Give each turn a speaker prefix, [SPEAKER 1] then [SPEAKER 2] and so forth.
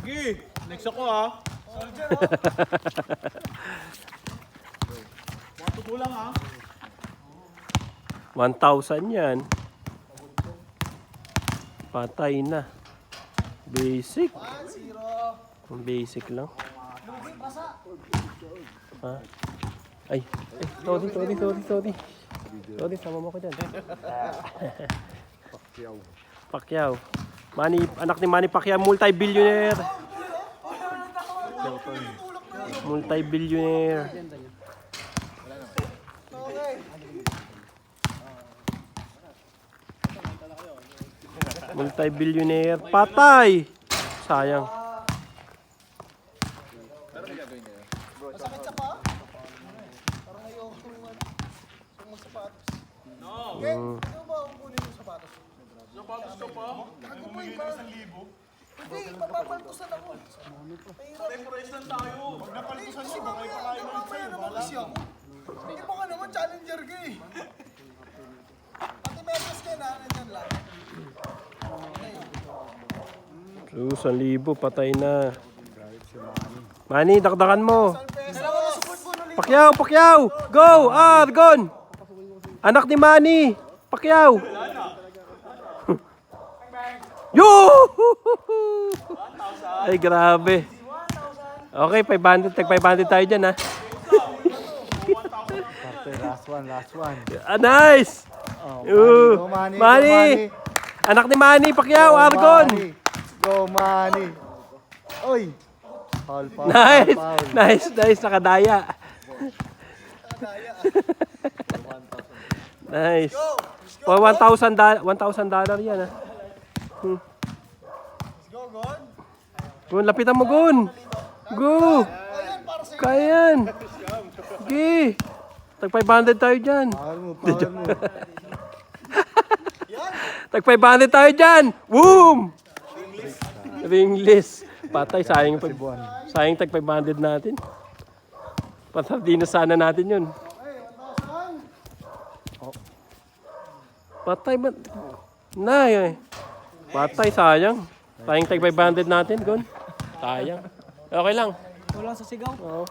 [SPEAKER 1] Sige, next ako ha. Soldier oh. Matuto lang ha.
[SPEAKER 2] 1,000 yan. Patay na. Basic.
[SPEAKER 3] 1-0.
[SPEAKER 2] Basic lang.
[SPEAKER 3] Lugi, basa.
[SPEAKER 2] Ha? Ay, sorry. Sorry, sama mo ko dyan. Pacquiao. Anak ni Manny Pacquiao, multi-billionaire. Multi-billionaire. Multi-billionaire. Patay! Sayang.
[SPEAKER 3] Masakit sa pa? Parang ayoko kung magsapatos.
[SPEAKER 1] No.
[SPEAKER 3] Okay, ito ba ang kunin yung sapatos?
[SPEAKER 1] Sapatos ka pa?
[SPEAKER 3] Ako po yung parang... Hindi, papapaltusan ako. Mahirap.
[SPEAKER 1] Temporary lang tayo. Pag napaltusan
[SPEAKER 3] Kasi mamaya naman kasi ako. Hindi mo ka naman challenger ka eh. Pati metas ka na, ganyan lang.
[SPEAKER 2] So, 1,000, patay na. Manny, dakdakan mo. Pacquiao! Go! Argon! Anak ni Manny! Pacquiao! Yo! Ay, grabe. Okay, 500. Tag-500 tayo dyan, ha?
[SPEAKER 4] Last one.
[SPEAKER 2] Ah, nice!
[SPEAKER 4] Go, Manny.
[SPEAKER 2] Manny! Anak ni Manny Pacquiao, Argon!
[SPEAKER 4] Go, Manny. Oy! Foul.
[SPEAKER 2] Nice! Nakadaya. Nice. For $1,000 yan, ha?
[SPEAKER 3] Let's go, Gon.
[SPEAKER 2] Gun, lapitan mo, Gun! Go!
[SPEAKER 3] Ayan, para sa'yo.
[SPEAKER 2] Kaya yan! Sige! Tag-500 tayo dyan.
[SPEAKER 4] Foul mo.
[SPEAKER 2] Tag-500 tayo dyan! Boom! Ringless. Patay, sayang tag-500 natin. Di na sana natin yun. Patay ba? Patay, sayang. Sayang tag-500 natin, Gun. Sayang. Okay lang.
[SPEAKER 3] Wala sa sigaw.
[SPEAKER 2] Oo.